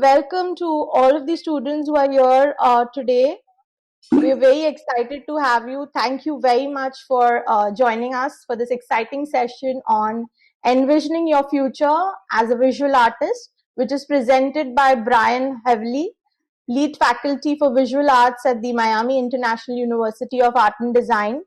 Welcome to all of the students who are here today. We're very excited to have you. Thank you very much for joining us for this exciting session on envisioning your future as a visual artist, which is presented by Bryan Hiveley, lead faculty for visual arts at the Miami International University of Art and Design.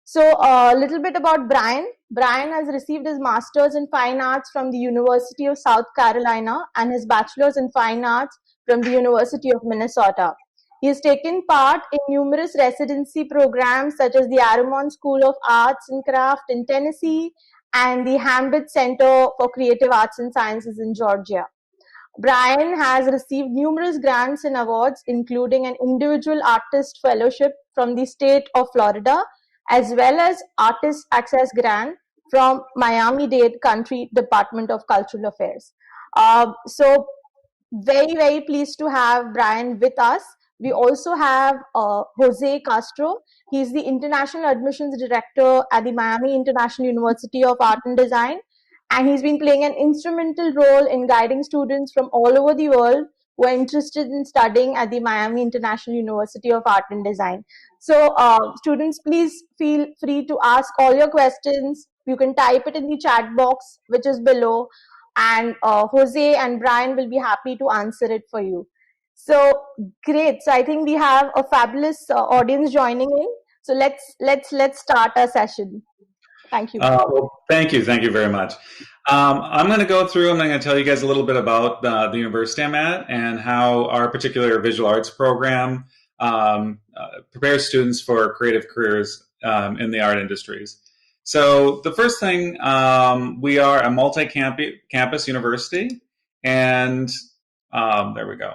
So a little bit about Bryan. Bryan has received his master's in fine arts from the University of South Carolina and his bachelor's in fine arts from the University of Minnesota. He has taken part in numerous residency programs such as the Aramon School of Arts and Craft in Tennessee and the Hambit Center for Creative Arts and Sciences in Georgia. Bryan has received numerous grants and awards, including an individual artist fellowship from the state of Florida, as well as Artist Access Grant from Miami-Dade County Department of Cultural Affairs. So very, very pleased to have Bryan with us. We also have Jose Castro. He's the International Admissions Director at the Miami International University of Art and Design. And he's been playing an instrumental role in guiding students from all over the world who are interested in studying at the Miami International University of Art and Design. So students, please feel free to ask all your questions. You can type it in the chat box, which is below, and Jose and Bryan will be happy to answer it for you. So great. So I think we have a fabulous audience joining in. So let's start our session. Thank you. Well, thank you very much. I'm going to go through. I'm going to tell you guys a little bit about the university I'm at and how our particular visual arts program prepares students for creative careers in the art industries. So the first thing, we are a multi-campus university, and there we go.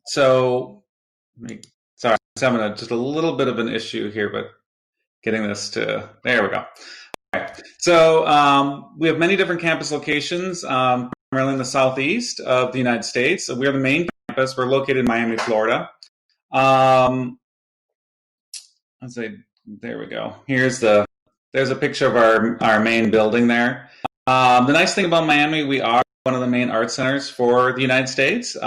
Sorry, I'm having just a little bit of an issue here, but getting this to, there we go. Okay. So we have many different campus locations, primarily in the southeast of the United States. So we are the main campus. We're located in Miami, Florida. Let's say, there we go. There's a picture of our main building there. The nice thing about Miami, we are one of the main art centers for the United States.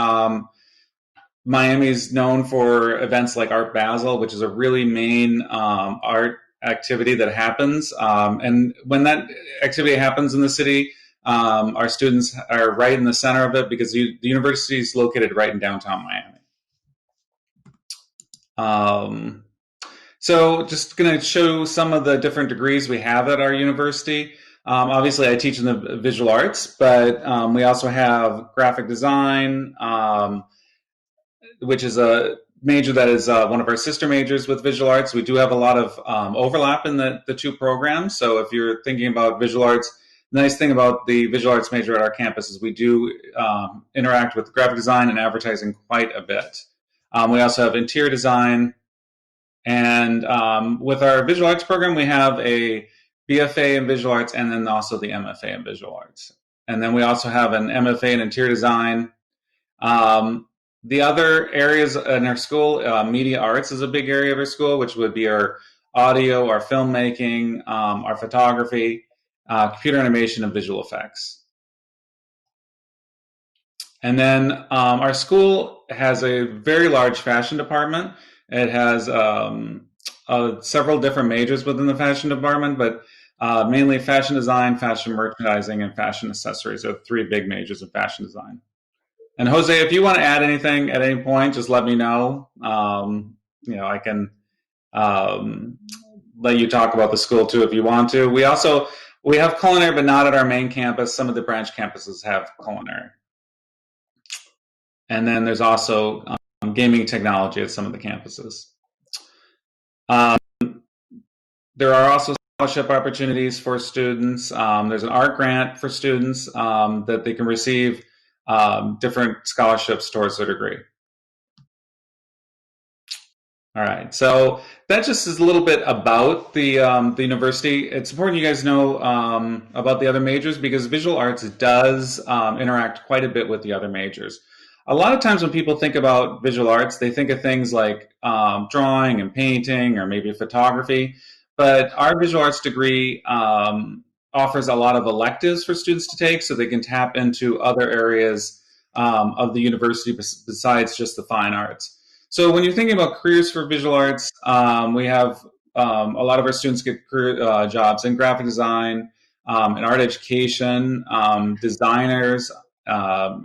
Miami is known for events like Art Basel, which is a really main art activity that happens. And when that activity happens in the city, our students are right in the center of it because the university is located right in downtown Miami. So just going to show some of the different degrees we have at our university. Obviously, I teach in the visual arts, but we also have graphic design, which is a major that is one of our sister majors with visual arts. We do have a lot of overlap in the two programs. So if you're thinking about visual arts, the nice thing about the visual arts major at our campus is we do interact with graphic design and advertising quite a bit. We also have interior design. And with our visual arts program, we have a BFA in visual arts and then also the MFA in visual arts. And then we also have an MFA in interior design. The other areas in our school, media arts is a big area of our school, which would be our audio, our filmmaking, our photography, computer animation, and visual effects. And then our school has a very large fashion department. It has several different majors within the fashion department, but mainly fashion design, fashion merchandising, and fashion accessories are three big majors of fashion design. And Jose, if you want to add anything at any point, just let me know. I can let you talk about the school too if you want to. We have culinary, but not at our main campus. Some of the branch campuses have culinary. And then there's also gaming technology at some of the campuses. There are also scholarship opportunities for students. There's an art grant for students that they can receive different scholarships towards their degree. All right, so that just is a little bit about the university. It's important you guys know about the other majors because visual arts does interact quite a bit with the other majors. A lot of times when people think about visual arts, they think of things like drawing and painting or maybe photography, but our visual arts degree offers a lot of electives for students to take so they can tap into other areas of the university besides just the fine arts. So when you're thinking about careers for visual arts, we have a lot of our students get career jobs in graphic design, in art education, designers,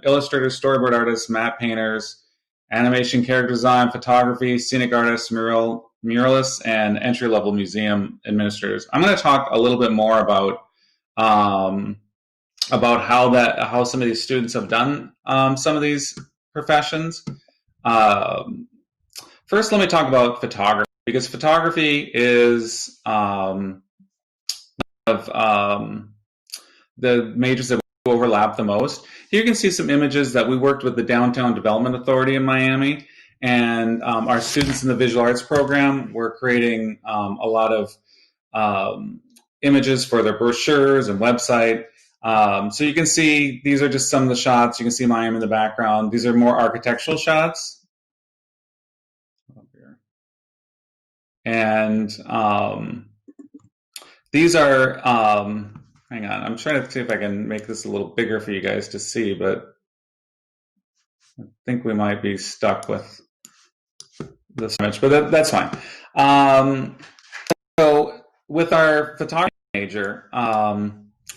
illustrators, storyboard artists, map painters, animation, character design, photography, scenic artists, muralists, and entry-level museum administrators. I'm going to talk a little bit more about how some of these students have done some of these professions. First, let me talk about photography, because photography is the majors that overlap the most. Here you can see some images that we worked with the Downtown Development Authority in Miami, and our students in the visual arts program were creating a lot of images for their brochures and website. So you can see these are just some of the shots. You can see Miami in the background. These are more architectural shots. And these are, hang on, I'm trying to see if I can make this a little bigger for you guys to see, but I think we might be stuck with this image, but that's fine. So with our photography major,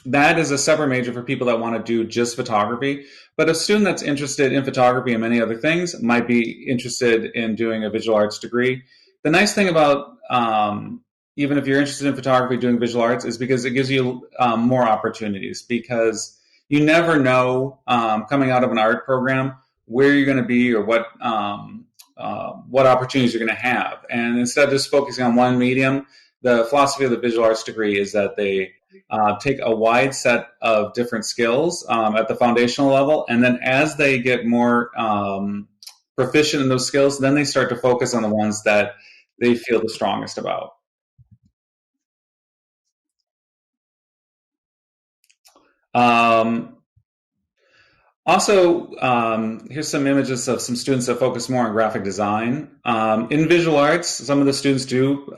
that is a separate major for people that want to do just photography. But a student that's interested in photography and many other things might be interested in doing a visual arts degree. The nice thing about even if you're interested in photography doing visual arts is because it gives you more opportunities, because you never know coming out of an art program where you're going to be or what opportunities you're going to have. And instead of just focusing on one medium, the philosophy of the visual arts degree is that they take a wide set of different skills at the foundational level, and then as they get more proficient in those skills, then they start to focus on the ones that they feel the strongest about. Also, here's some images of some students that focus more on graphic design. In visual arts, some of the students do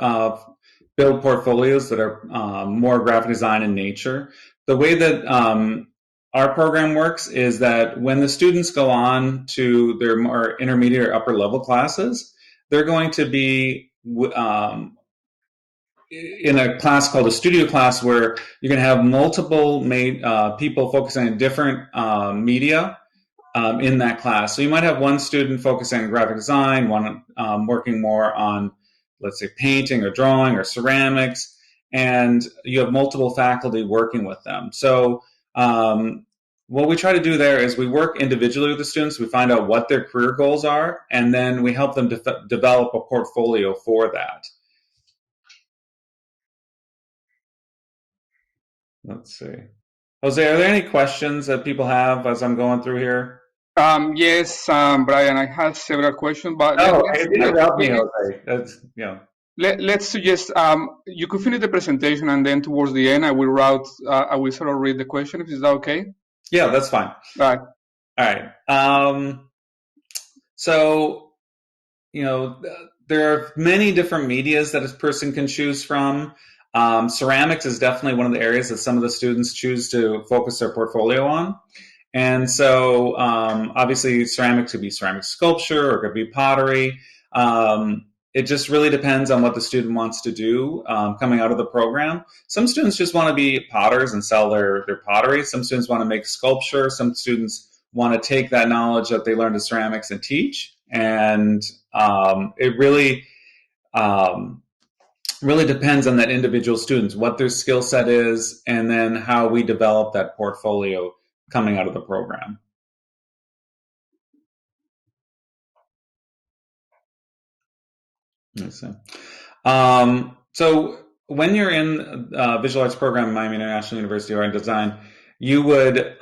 build portfolios that are more graphic design in nature. The way that our program works is that when the students go on to their more intermediate or upper level classes, they're going to be in a class called a studio class, where you're going to have multiple people focusing on different media in that class. So you might have one student focusing on graphic design, one working more on, let's say, painting or drawing or ceramics, and you have multiple faculty working with them. So what we try to do there is we work individually with the students. We find out what their career goals are, and then we help them develop a portfolio for that. Let's see. Jose, are there any questions that people have as I'm going through here? Yes, Brian, I have several questions, but let's suggest you could finish the presentation, and then towards the end, I will sort of read the question. Is that okay? Yeah, that's fine. All right. So, there are many different medias that a person can choose from. Ceramics is definitely one of the areas that some of the students choose to focus their portfolio on. And so obviously ceramics could be ceramic sculpture or it could be pottery. It just really depends on what the student wants to do coming out of the program. Some students just want to be potters and sell their pottery. Some students want to make sculpture. Some students want to take that knowledge that they learned in ceramics and teach. And it really depends on that individual student, what their skill set is, and then how we develop that portfolio coming out of the program. Let's see. So when you're in visual arts program at Miami International University of Art and Design, you would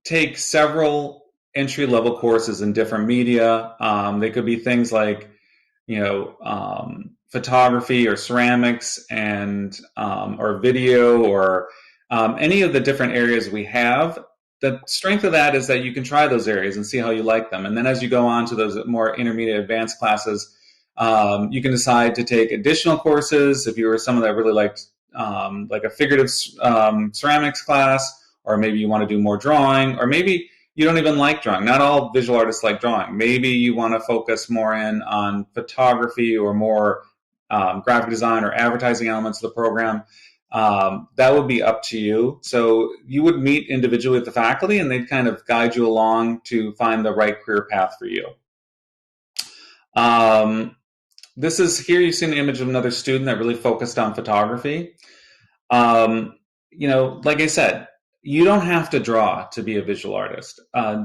take several entry-level courses in different media. They could be things like, photography or ceramics and or video or any of the different areas we have. The strength of that is that you can try those areas and see how you like them. And then as you go on to those more intermediate advanced classes, you can decide to take additional courses. If you were someone that really liked like a figurative ceramics class, or maybe you want to do more drawing, or maybe you don't even like drawing. Not all visual artists like drawing. Maybe you want to focus more in on photography or more graphic design or advertising elements of the program. That would be up to you. So you would meet individually with the faculty, and they'd kind of guide you along to find the right career path for you. This is here. You see an image of another student that really focused on photography. Like I said, you don't have to draw to be a visual artist.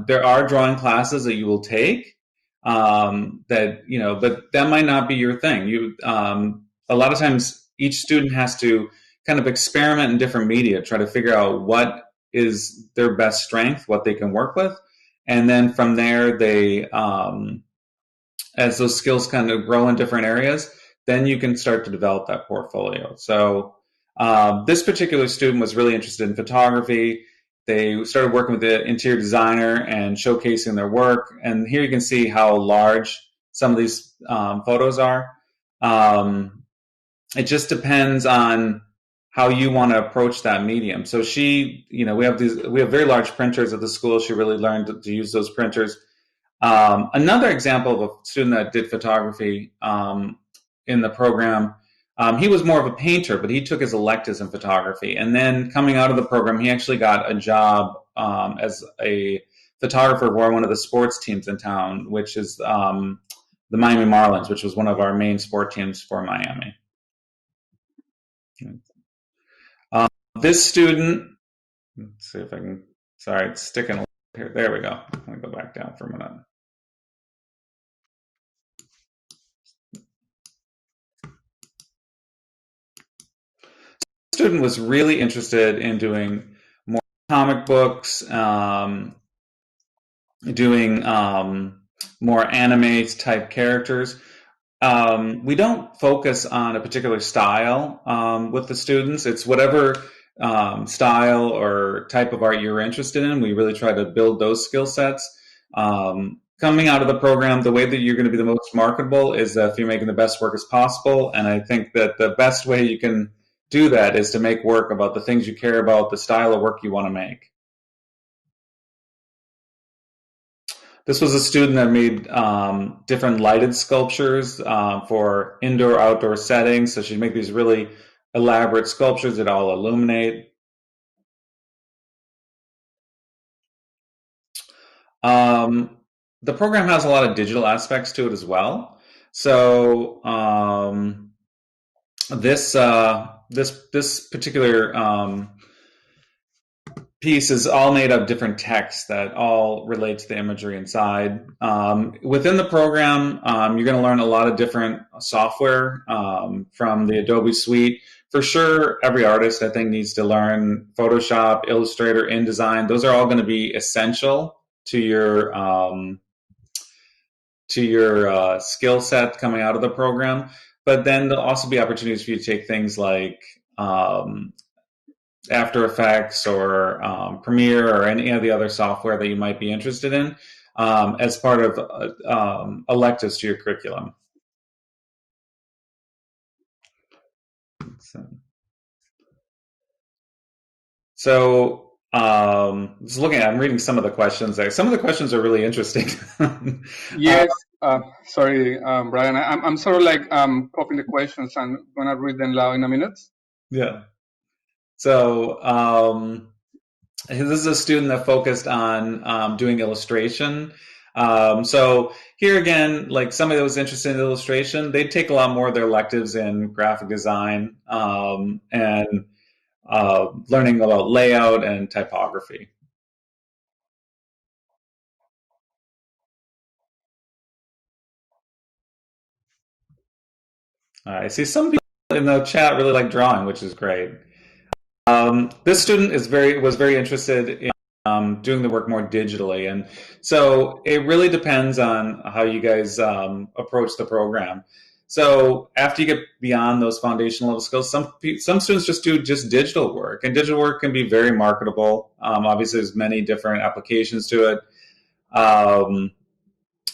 There are drawing classes that you will take but that might not be your thing. A lot of times each student has to kind of experiment in different media, try to figure out what is their best strength, what they can work with. And then from there, they, as those skills kind of grow in different areas, then you can start to develop that portfolio. So this particular student was really interested in photography. They started working with the interior designer and showcasing their work. And here you can see how large some of these photos are. It just depends on how you want to approach that medium. So we have very large printers at the school. She really learned to use those printers. Another example of a student that did photography in the program, he was more of a painter, but he took his electives in photography. And then coming out of the program, he actually got a job as a photographer for one of the sports teams in town, which is the Miami Marlins, which was one of our main sport teams for Miami. This student, let's see if I can, sorry, it's sticking here. There we go. Let me go back down for a minute. Student was really interested in doing more comic books, doing more anime type characters. We don't focus on a particular style with the students. It's whatever style or type of art you're interested in. We really try to build those skill sets. Coming out of the program, the way that you're going to be the most marketable is if you're making the best work as possible. And I think that the best way you can do that is to make work about the things you care about, the style of work you want to make. This was a student that made different lighted sculptures for indoor, outdoor settings. So she'd make these really elaborate sculptures that all illuminate. The program has a lot of digital aspects to it as well. So this particular piece is all made of different texts that all relate to the imagery inside. Within the program, you're going to learn a lot of different software from the Adobe suite. For sure, every artist, I think, needs to learn Photoshop, Illustrator, InDesign. Those are all going to be essential to your skill set coming out of the program. But then there'll also be opportunities for you to take things like After Effects or Premiere or any of the other software that you might be interested in as part of electives to your curriculum. So just looking at, I'm reading some of the questions there. Some of the questions are really interesting. Yes. Sorry, Bryan. I'm sort of like copying the questions. I'm going to read them loud in a minute. Yeah. So this is a student that focused on doing illustration. So here again, like somebody that was interested in illustration, they'd take a lot more of their electives in graphic design and learning about layout and typography. I see some people in the chat really like drawing, which is great. This student was very interested in doing the work more digitally, and so it really depends on how you guys approach the program. So after you get beyond those foundational level skills, some students just do digital work, and digital work can be very marketable. Obviously, there's many different applications to it.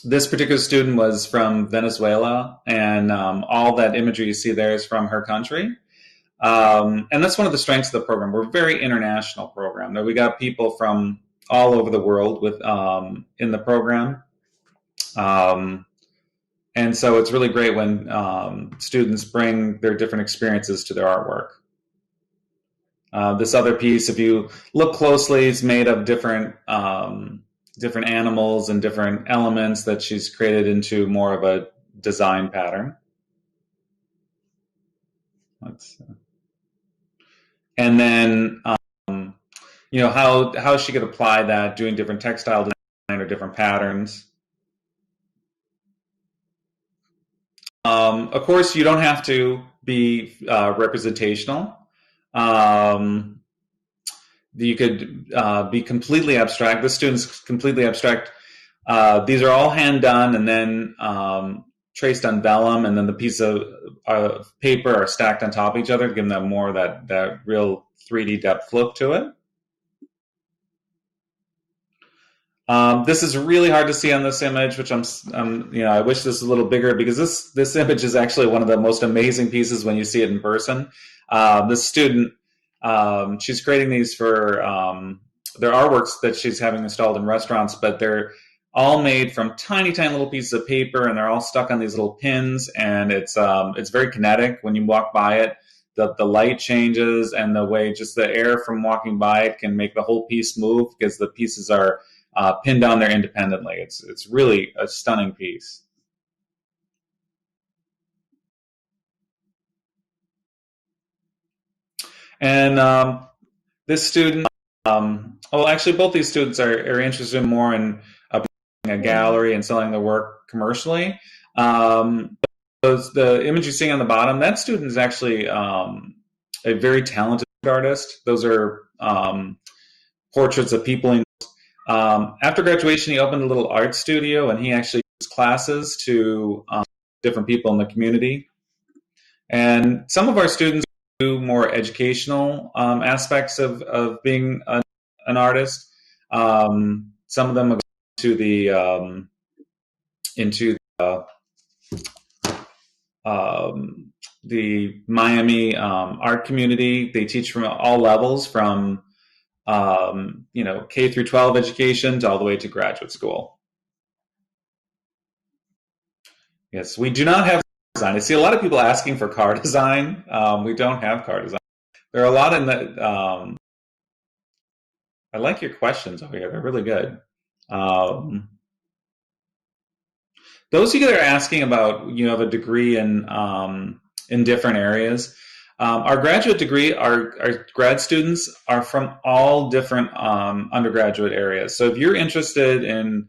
This particular student was from Venezuela, and all that imagery you see there is from her country. And that's one of the strengths of the program. We're a very international program. Now, we got people from all over the world with in the program. And so it's really great when students bring their different experiences to their artwork. This other piece, if you look closely, is made of different animals and different elements that she's created into more of a design pattern. And then, how she could apply that, doing different textile design or different patterns. Of course, you don't have to be representational. You could be completely abstract. This student's completely abstract. These are all hand done and then traced on vellum, and then the piece of paper are stacked on top of each other to give them more of that real 3D depth look to it. This is really hard to see on this image, which I wish this was a little bigger, because this image is actually one of the most amazing pieces when you see it in person. This student, she's creating these for their artworks that she's having installed in restaurants, but they're all made from tiny, tiny little pieces of paper, and they're all stuck on these little pins, and it's very kinetic. When you walk by it, the light changes, and the way just the air from walking by it can make the whole piece move, because the pieces are pinned down there independently. It's really a stunning piece. And this student, actually both these students are interested more in a gallery and selling their work commercially. The image you're seeing on the bottom, that student is actually a very talented artist. Those are portraits of people. After graduation, he opened a little art studio, and he actually gives classes to different people in the community. And some of our students do more educational aspects of being an artist. Some of them are into the Miami art community. They teach from all levels, from K through 12 education to all the way to graduate school. Yes, we do not have design. I see a lot of people asking for car design. We don't have car design. There are a lot in the. I like your questions over here. They're really good. Those of you that are asking about, have a degree in different areas. Our graduate degree, our grad students are from all different undergraduate areas. So if you're interested in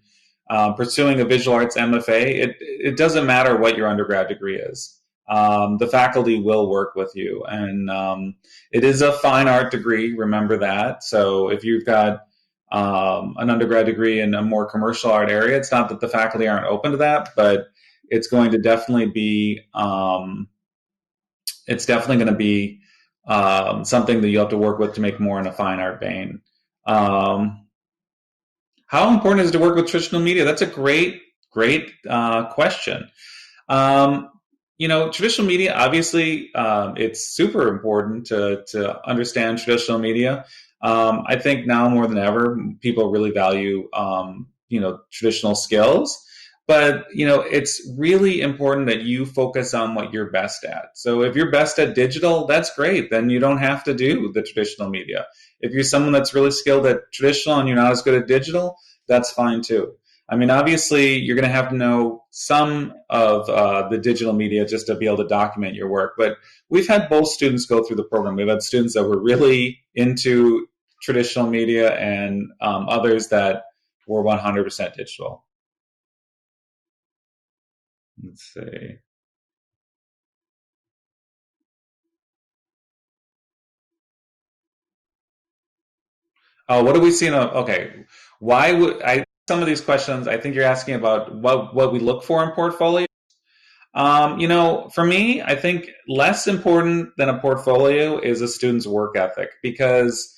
pursuing a visual arts MFA, it doesn't matter what your undergrad degree is. The faculty will work with you. And it is a fine art degree, remember that. So if you've got an undergrad degree in a more commercial art area, it's not that the faculty aren't open to that, but it's going to definitely be something that you have to work with to make more in a fine art vein. How important is it to work with traditional media? That's a great question. Traditional media, obviously, it's super important to understand traditional media. I think now more than ever, people really value, traditional skills. But, it's really important that you focus on what you're best at. So if you're best at digital, that's great. Then you don't have to do the traditional media. If you're someone that's really skilled at traditional and you're not as good at digital, that's fine too. I mean, obviously, you're going to have to know some of the digital media just to be able to document your work. But we've had both students go through the program. We've had students that were really into traditional media and others that were 100% digital. Let's see. What do we see? Okay. Why would some of these questions, I think you're asking about what we look for in portfolio. For me, I think less important than a portfolio is a student's work ethic, because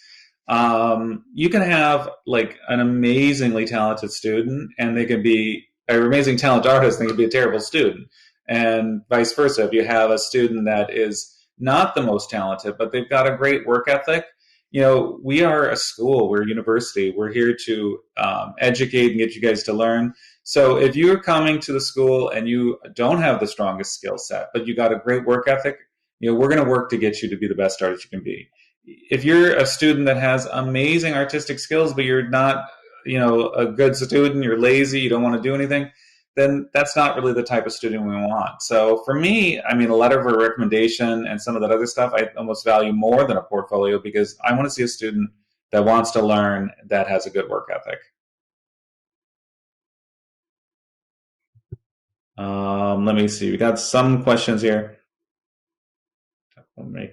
you can have like an amazingly talented student, and they can be an amazing talented artist, and they can be a terrible student, and vice versa. If you have a student that is not the most talented, but they've got a great work ethic. You know, we are a school, we're a university, we're here to educate and get you guys to learn. So if you're coming to the school and you don't have the strongest skill set, but you got a great work ethic, you know, we're going to work to get you to be the best artist you can be. If you're a student that has amazing artistic skills, but you're not, you know, a good student, you're lazy, you don't want to do anything, then that's not really the type of student we want. So for me, I mean, a letter of a recommendation and some of that other stuff, I almost value more than a portfolio, because I want to see a student that wants to learn, that has a good work ethic. Let me see. We got some questions here. Okay.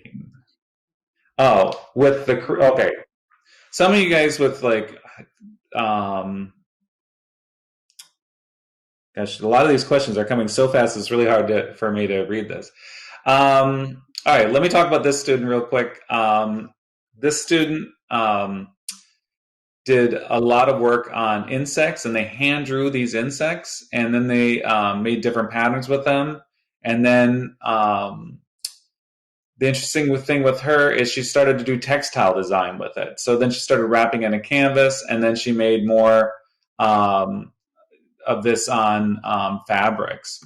Some of you guys with like, gosh, a lot of these questions are coming so fast, it's really hard for me to read this. All right, let me talk about this student real quick. This student did a lot of work on insects, and they hand drew these insects, and then they made different patterns with them. And then the interesting thing with her is she started to do textile design with it. So then she started wrapping it in canvas, and then she made more of this on fabrics.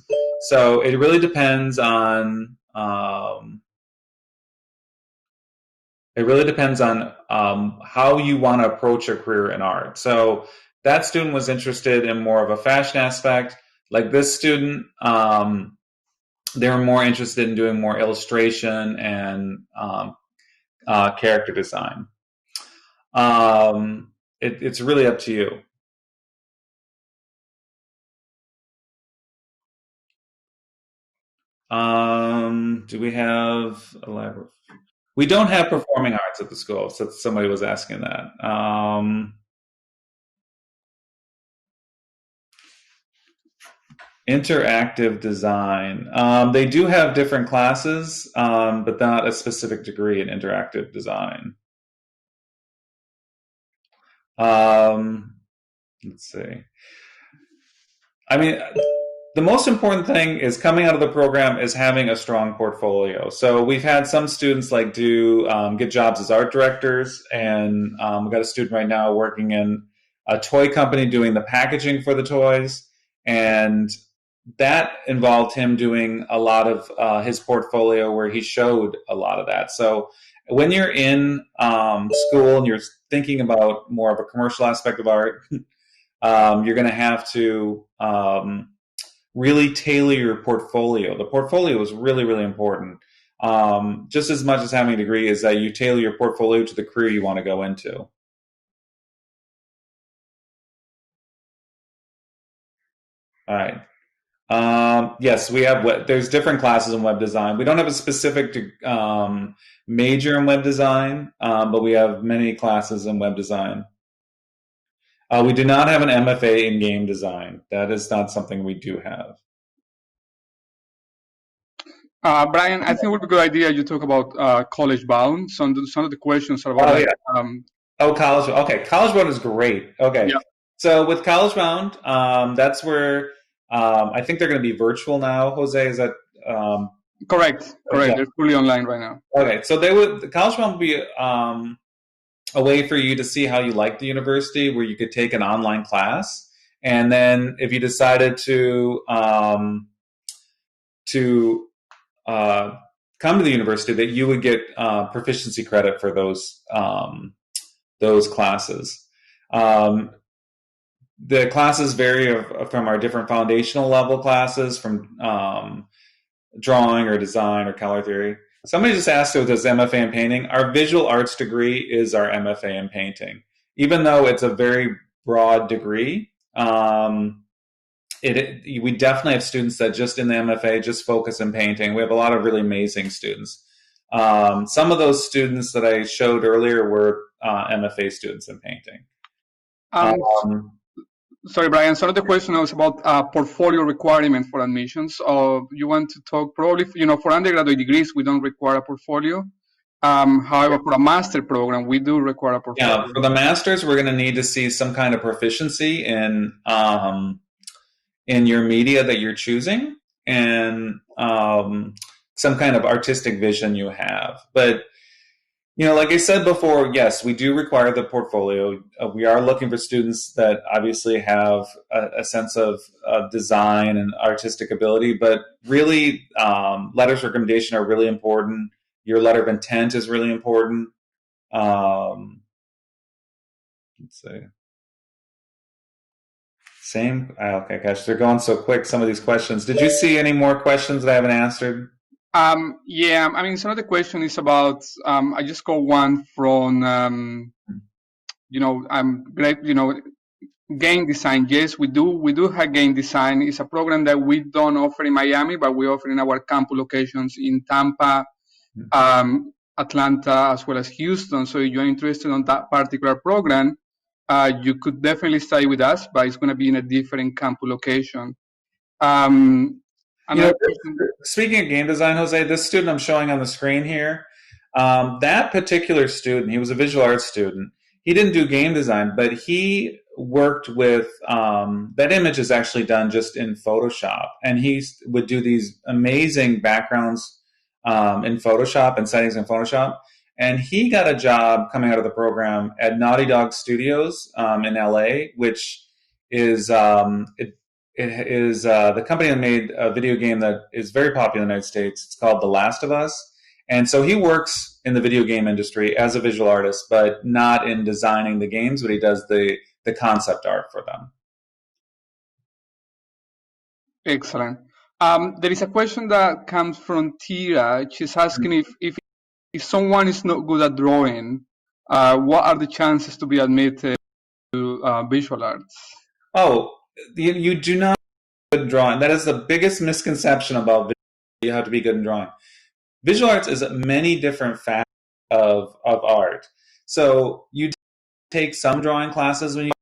So it really depends on how you want to approach your career in art. So that student was interested in more of a fashion aspect. Like this student, they were more interested in doing more illustration and character design. It's really up to you. Do we have elaborate? We don't have performing arts at the school, so somebody was asking that. Interactive design. They do have different classes, but not a specific degree in interactive design. Let's see. I mean, the most important thing is coming out of the program is having a strong portfolio. So we've had some students like get jobs as art directors, and we've got a student right now working in a toy company doing the packaging for the toys, and that involved him doing a lot of his portfolio where he showed a lot of that. So when you're in school and you're thinking about more of a commercial aspect of art, you're going to have to really tailor your portfolio. The portfolio is really, really important. Just as much as having a degree is that you tailor your portfolio to the career you want to go into. All right. Yes, we have. There's different classes in web design. We don't have a specific major in web design, but we have many classes in web design. We do not have an MFA in game design. That is not something we do have. Bryan, I think it would be a good idea you talk about college bound. Some of the questions are about college. Okay, college bound is great. Okay, yeah. So with college bound, that's where I think they're going to be virtual now. Jose, is that correct? Correct. Yeah. They're fully online right now. Okay, so the college bound would be a way for you to see how you like the university, where you could take an online class, and then if you decided to come to the university, that you would get proficiency credit for those classes. The classes vary from our different foundational level classes, from drawing or design or color theory. Somebody just asked if there's MFA in painting. Our visual arts degree is our MFA in painting. Even though it's a very broad degree, we definitely have students that just in the MFA just focus in painting. We have a lot of really amazing students. Some of those students that I showed earlier were MFA students in painting. Sorry, Bryan. So the question was about portfolio requirement for admissions. You want to talk probably, for undergraduate degrees, we don't require a portfolio. However, for a master program, we do require a portfolio. Yeah, for the masters, we're going to need to see some kind of proficiency in your media that you're choosing. And some kind of artistic vision you have. But like I said before, yes, we do require the portfolio. We are looking for students that obviously have a sense of design and artistic ability, but really, letters of recommendation are really important. Your letter of intent is really important. Let's see. Same. Okay, gosh, they're going so quick, some of these questions. Did you see any more questions that I haven't answered? Yeah, I mean, some of the question is about, I just got one from, great, game design. Yes, we do have game design. It's a program that we don't offer in Miami, but we offer in our campus locations in Tampa, Atlanta, as well as Houston. So if you're interested in that particular program, you could definitely stay with us, but it's going to be in a different campus location. Speaking of game design, Jose, this student I'm showing on the screen here, that particular student, he was a visual arts student. He didn't do game design, but he worked with, that image is actually done just in Photoshop. And he would do these amazing backgrounds in Photoshop and settings in Photoshop. And he got a job coming out of the program at Naughty Dog Studios in LA, which is it is the company that made a video game that is very popular in the United States. It's called The Last of Us. And so he works in the video game industry as a visual artist, but not in designing the games, but he does the concept art for them. Excellent. There is a question that comes from Tira. She's asking if someone is not good at drawing, what are the chances to be admitted to visual arts? Oh, you do not good at drawing. That is the biggest misconception about visual. You have to be good in drawing. Visual arts is many different facets of art. So you take some drawing classes when you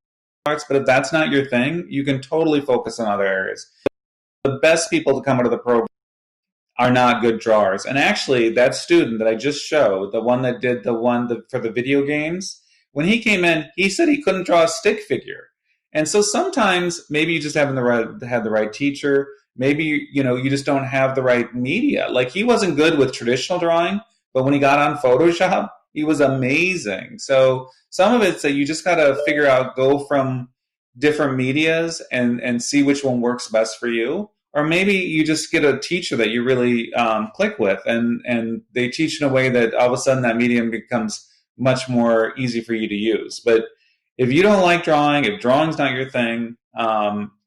arts, but if that's not your thing, you can totally focus on other areas. The best people to come out of the program are not good drawers. And actually, that student that I just showed, the one that did for the video games, when he came in, he said he couldn't draw a stick figure. And so sometimes maybe you just haven't had the right teacher. Maybe you just don't have the right media. Like, he wasn't good with traditional drawing, but when he got on Photoshop, he was amazing. So some of it's that you just got to figure out, go from different medias and see which one works best for you. Or maybe you just get a teacher that you really click with, and they teach in a way that all of a sudden that medium becomes much more easy for you to use. But if you don't like drawing, if drawing's not your thing,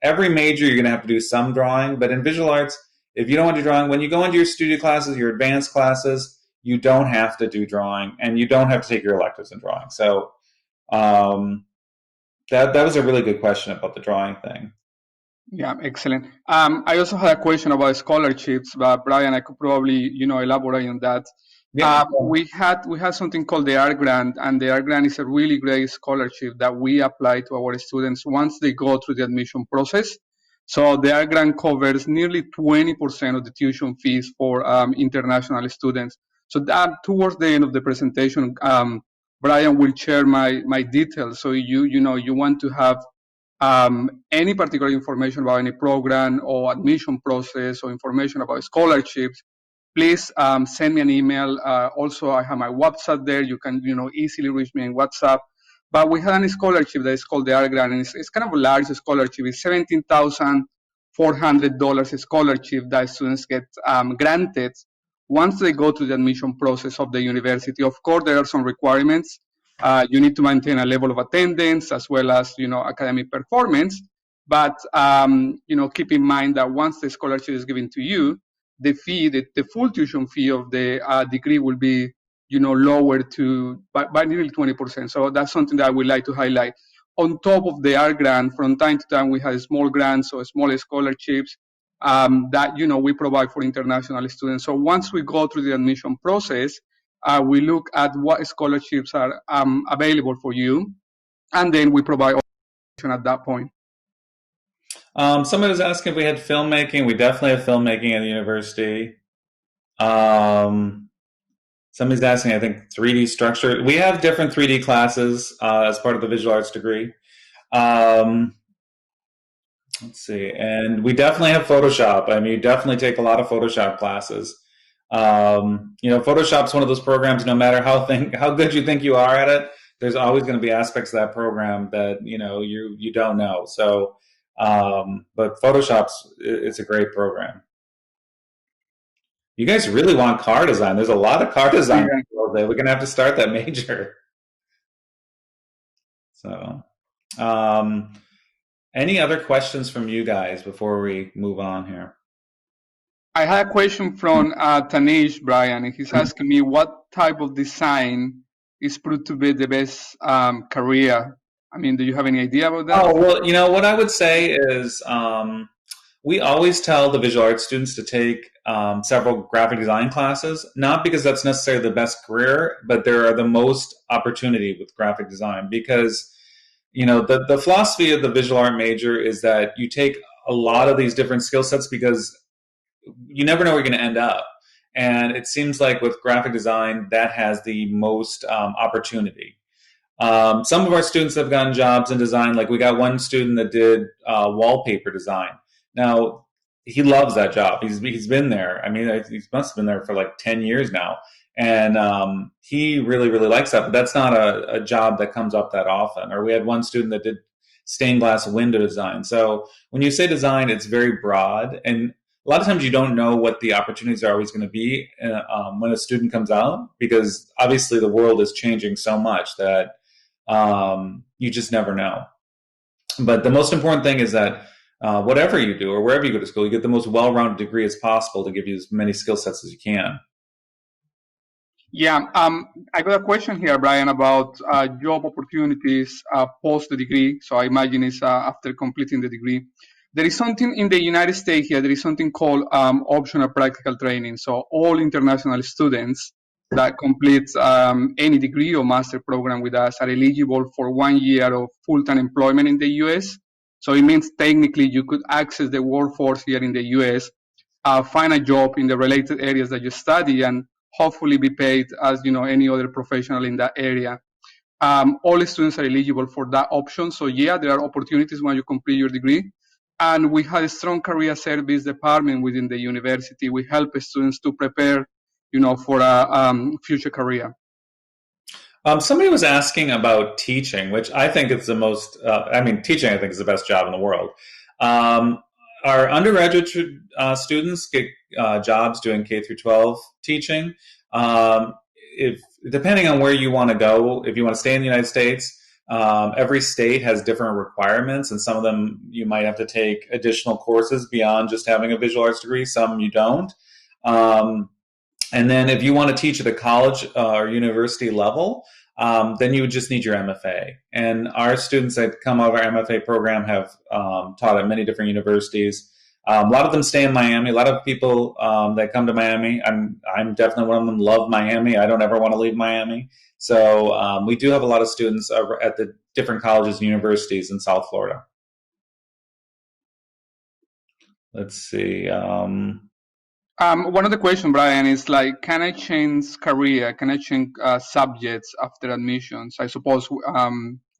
every major you're going to have to do some drawing. But in visual arts, if you don't want to do drawing, when you go into your studio classes, your advanced classes, you don't have to do drawing, and you don't have to take your electives in drawing. So that was a really good question about the drawing thing. Yeah, excellent. I also had a question about scholarships, but Bryan, I could probably elaborate on that. Yeah. We had something called the Art Grant, and the Art Grant is a really great scholarship that we apply to our students once they go through the admission process. So the Art Grant covers nearly 20% of the tuition fees for international students. So that towards the end of the presentation, Bryan will share my details. So you want to have any particular information about any program or admission process or information about scholarships, please send me an email. Also, I have my WhatsApp there. You can easily reach me in WhatsApp. But we have a scholarship that is called the Art Grant, and it's kind of a large scholarship. It's $17,400 scholarship that students get granted once they go through the admission process of the university. Of course, there are some requirements. You need to maintain a level of attendance as well as academic performance. But keep in mind that once the scholarship is given to you, the fee, the full tuition fee of the degree will be lowered by nearly 20%. So that's something that I would like to highlight. On top of the Art Grant, from time to time we have small grants or small scholarships that we provide for international students. So once we go through the admission process, we look at what scholarships are available for you, and then we provide at that point. Somebody was asking if we had filmmaking. We definitely have filmmaking at the university. Somebody's asking, I think, 3D structure. We have different 3D classes as part of the visual arts degree. Let's see. And we definitely have Photoshop. I mean, you definitely take a lot of Photoshop classes. Photoshop's one of those programs. No matter how good you think you are at it, there's always going to be aspects of that program that you don't know. So, but it's a great program. You guys really want car design? There's a lot of car design. Yeah. We're going to have to start that major. So, any other questions from you guys before we move on here? I had a question from Tanish, Bryan, and he's asking me what type of design is proved to be the best career. I mean, do you have any idea about that? Oh, well, what I would say is we always tell the visual arts students to take several graphic design classes, not because that's necessarily the best career, but there are the most opportunity with graphic design because, the philosophy of the visual art major is that you take a lot of these different skill sets because you never know where you're going to end up. And it seems like with graphic design, that has the most opportunity. Some of our students have gotten jobs in design. Like we got one student that did wallpaper design. Now, he loves that job. He's been there. I mean, he must have been there for like 10 years now. And he really, really likes that. But that's not a job that comes up that often. Or we had one student that did stained glass window design. So when you say design, it's very broad. And a lot of times you don't know what the opportunities are always going to be when a student comes out, because obviously the world is changing so much that you just never know. But the most important thing is that whatever you do or wherever you go to school, you get the most well-rounded degree as possible to give you as many skill sets as you can. Yeah, I got a question here, Bryan, about job opportunities post the degree. So I imagine it's after completing the degree. There is something in the United States here, there is something called optional practical training. So all international students that complete any degree or master program with us are eligible for 1 year of full-time employment in the U.S. So it means technically you could access the workforce here in the U.S., find a job in the related areas that you study, and hopefully be paid as any other professional in that area. All students are eligible for that option. So yeah, there are opportunities when you complete your degree. And we have a strong career service department within the university. We help students to prepare, for a future career. Somebody was asking about teaching, which I think is the most, teaching I think is the best job in the world. Our undergraduate students get jobs doing K through 12 teaching. Depending on where you want to go, if you want to stay in the United States, every state has different requirements, and some of them you might have to take additional courses beyond just having a visual arts degree. Some you don't. And then if you want to teach at a college or university level, then you would just need your MFA. And our students that come out of our MFA program have taught at many different universities. A lot of them stay in Miami. A lot of people that come to Miami, I'm definitely one of them, love Miami. I don't ever want to leave Miami. So we do have a lot of students at the different colleges and universities in South Florida. Let's see. One of the questions, Bryan, is like, can I change career? Can I change subjects after admissions? I suppose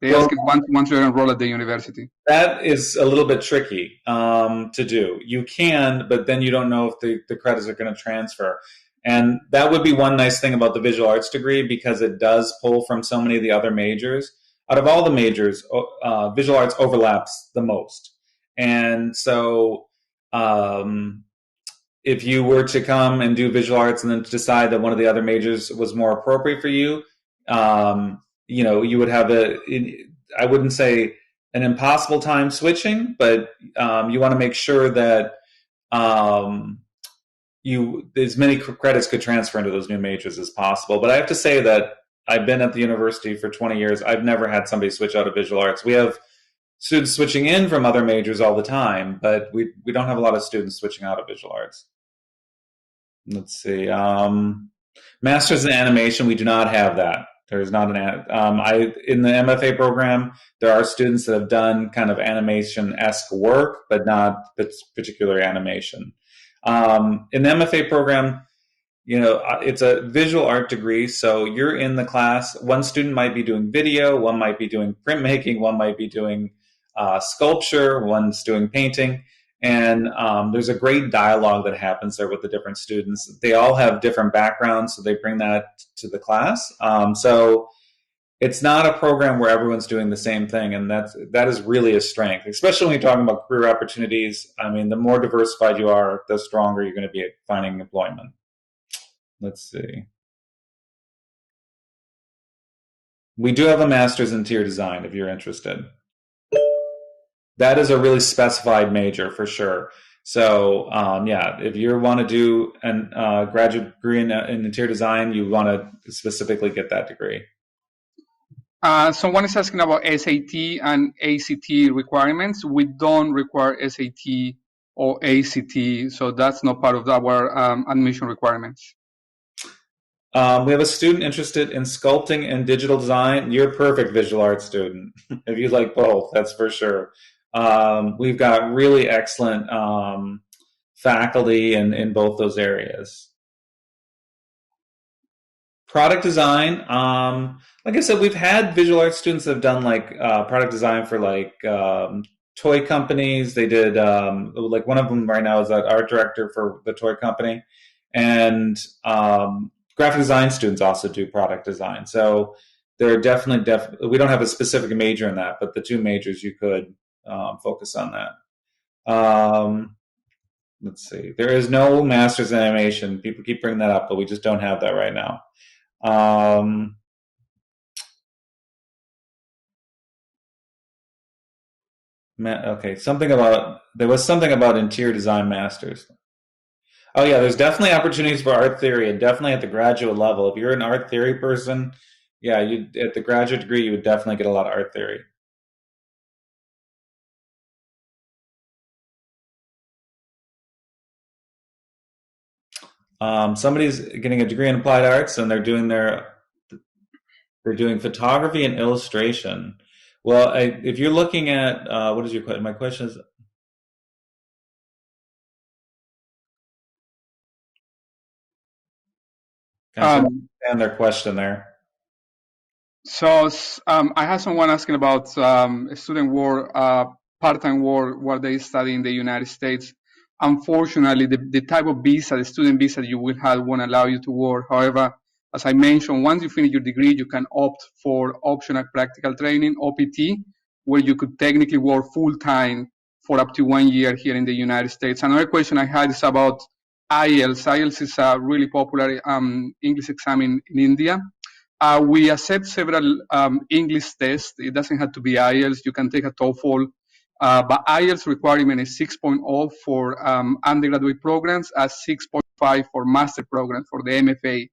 they ask it once you're enrolled at the university. That is a little bit tricky to do. You can, but then you don't know if the credits are going to transfer. And that would be one nice thing about the visual arts degree, because it does pull from so many of the other majors. Out of all the majors, visual arts overlaps the most. And so if you were to come and do visual arts and then decide that one of the other majors was more appropriate for you, you would have I wouldn't say an impossible time switching, but you want to make sure that as many credits could transfer into those new majors as possible. But I have to say that I've been at the university for 20 years. I've never had somebody switch out of visual arts. We have students switching in from other majors all the time, but we don't have a lot of students switching out of visual arts. Let's see. Masters in animation, we do not have that. There's not in the MFA program, there are students that have done kind of animation-esque work, but not particular animation. In the MFA program, it's a visual art degree, so you're in the class. One student might be doing video, one might be doing printmaking, one might be doing sculpture, one's doing painting. And there's a great dialogue that happens there with the different students. They all have different backgrounds, so they bring that to the class. So it's not a program where everyone's doing the same thing, and that is really a strength, especially when you're talking about career opportunities. I mean, the more diversified you are, the stronger you're going to be at finding employment. Let's see. We do have a master's in interior design if you're interested. That is a really specified major for sure. So yeah, if you want to do a graduate degree in interior design, you want to specifically get that degree. Someone is asking about SAT and ACT requirements. We don't require SAT or ACT, so that's not part of our admission requirements. We have a student interested in sculpting and digital design. You're a perfect visual arts student if you like both, that's for sure. We've got really excellent faculty in both those areas. Product design, like I said, we've had visual arts students that have done like product design for like toy companies. They did like one of them right now is that art director for the toy company, and graphic design students also do product design. So they're definitely we don't have a specific major in that, but the two majors you could focus on that. Let's see. There is no master's in animation. People keep bringing that up, but we just don't have that right now. Okay, there was something about interior design masters. Oh yeah, there's definitely opportunities for art theory, and definitely at the graduate level. If you're an art theory person, yeah, at the graduate degree, you would definitely get a lot of art theory. Somebody's getting a degree in applied arts, and they're doing photography and illustration. Well, if you're looking at what is your question? My question is. I understand their question there. So I had someone asking about student work, part-time work, where they study in the United States. Unfortunately, the type of visa, the student visa you will have, won't allow you to work. However, as I mentioned, once you finish your degree, you can opt for optional practical training, OPT, where you could technically work full-time for up to 1 year here in the United States. Another question I had is about IELTS. IELTS is a really popular English exam in India. We accept several English tests. It doesn't have to be IELTS. You can take a TOEFL. But IELTS requirement is 6.0 for undergraduate programs, as 6.5 for master programs for the MFA.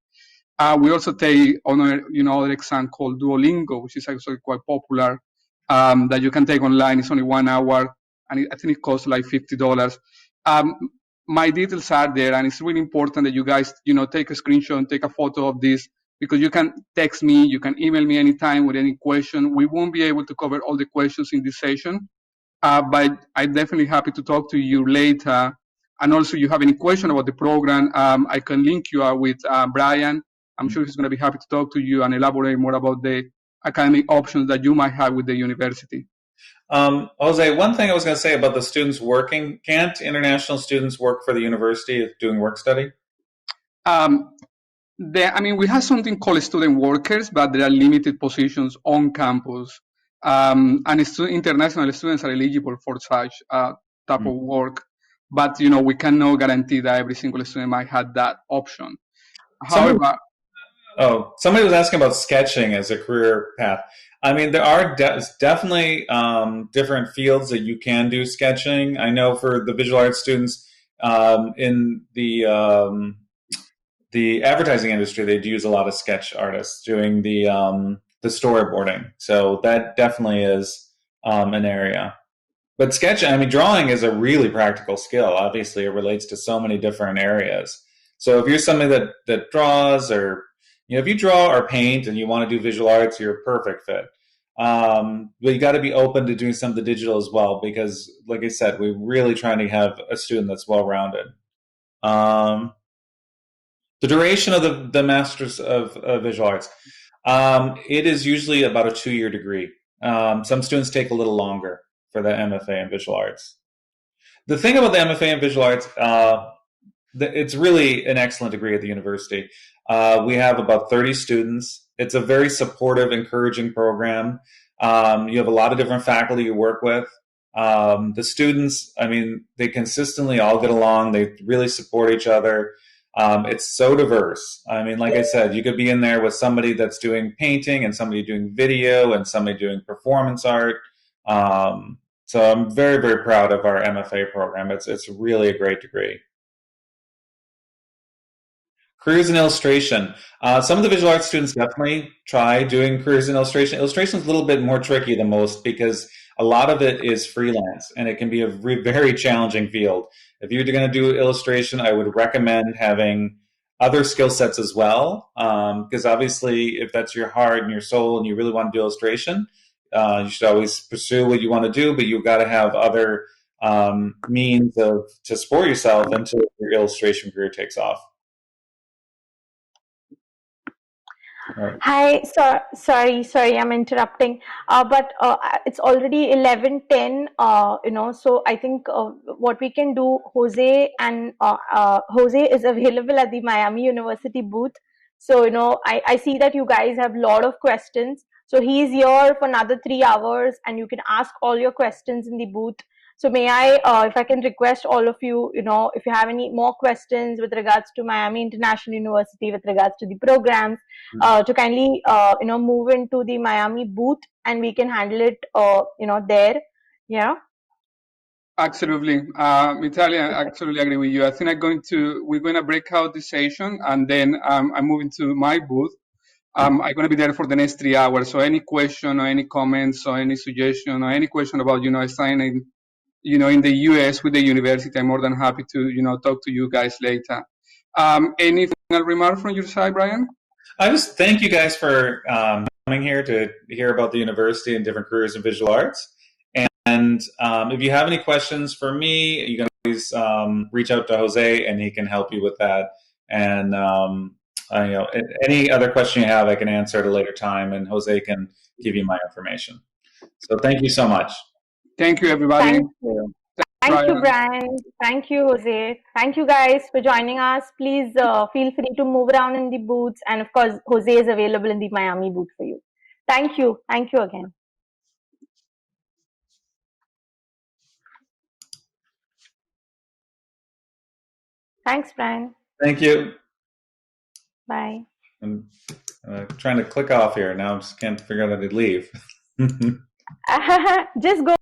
We also take another exam called Duolingo, which is actually quite popular, that you can take online. It's only 1 hour, and I think it costs like $50. My details are there, and it's really important that you guys, take a screenshot, take a photo of this, because you can text me, you can email me anytime with any question. We won't be able to cover all the questions in this session, but I'm definitely happy to talk to you later. And also, if you have any question about the program, I can link you with Bryan. I'm sure he's going to be happy to talk to you and elaborate more about the academic options that you might have with the university. Jose, one thing I was going to say about the students working, can't international students work for the university doing work study? We have something called student workers, but there are limited positions on campus. And international students are eligible for such type of work. But, we cannot guarantee that every single student might have that option. However, somebody was asking about sketching as a career path. I mean, there are definitely different fields that you can do sketching. I know for the visual arts students in the advertising industry, they do use a lot of sketch artists doing the storyboarding. So that definitely is an area. But drawing is a really practical skill. Obviously, it relates to so many different areas. So if you're somebody that draws, or if you draw or paint and you want to do visual arts, you're a perfect fit. But you got to be open to doing some of the digital as well, because, like I said, we're really trying to have a student that's well-rounded. The duration of the Masters of Visual Arts, it is usually about a 2-year degree. Some students take a little longer for the MFA in Visual Arts. The thing about the MFA in visual arts, it's really an excellent degree at the university. We have about 30 students. It's a very supportive, encouraging program. You have a lot of different faculty you work with. The students, I mean, they consistently all get along. They really support each other. It's so diverse. I mean, like I said, you could be in there with somebody that's doing painting and somebody doing video and somebody doing performance art. So I'm very, very proud of our MFA program. It's really a great degree. Careers in illustration. Some of the visual arts students definitely try doing careers in illustration. Illustration is a little bit more tricky than most because a lot of it is freelance and it can be a very challenging field. If you're going to do illustration, I would recommend having other skill sets as well, because obviously if that's your heart and your soul and you really want to do illustration, you should always pursue what you want to do, but you've got to have other means to support yourself until your illustration career takes off. Right. Hi, sorry, I'm interrupting. But it's already 11:10. So I think what we can do, Jose Jose is available at the Miami University booth. So I see that you guys have a lot of questions. So he's here for another 3 hours, and you can ask all your questions in the booth. So may I, if I can request all of you, if you have any more questions with regards to Miami International University, with regards to the programs, to kindly, move into the Miami booth, and we can handle it, there. Yeah. Absolutely, Vitaly, I absolutely agree with you. I think we're going to break out the session, and then I'm moving to my booth. I'm going to be there for the next 3 hours. So any question or any comments or any suggestion or any question about signing, in the US with the university, I'm more than happy to talk to you guys later. Any final remark from your side, Bryan? I just thank you guys for coming here to hear about the university and different careers in visual arts. And if you have any questions for me, you can always reach out to Jose, and he can help you with that. And any other question you have, I can answer at a later time, and Jose can give you my information. So thank you so much. Thank you, everybody. Thank you. Thank you, Bryan. Thank you, Jose. Thank you, guys, for joining us. Please feel free to move around in the booths. And of course, Jose is available in the Miami booth for you. Thank you. Thank you again. Thanks, Bryan. Thank you. Bye. I'm trying to click off here. Now I just can't figure out how to leave. Just go.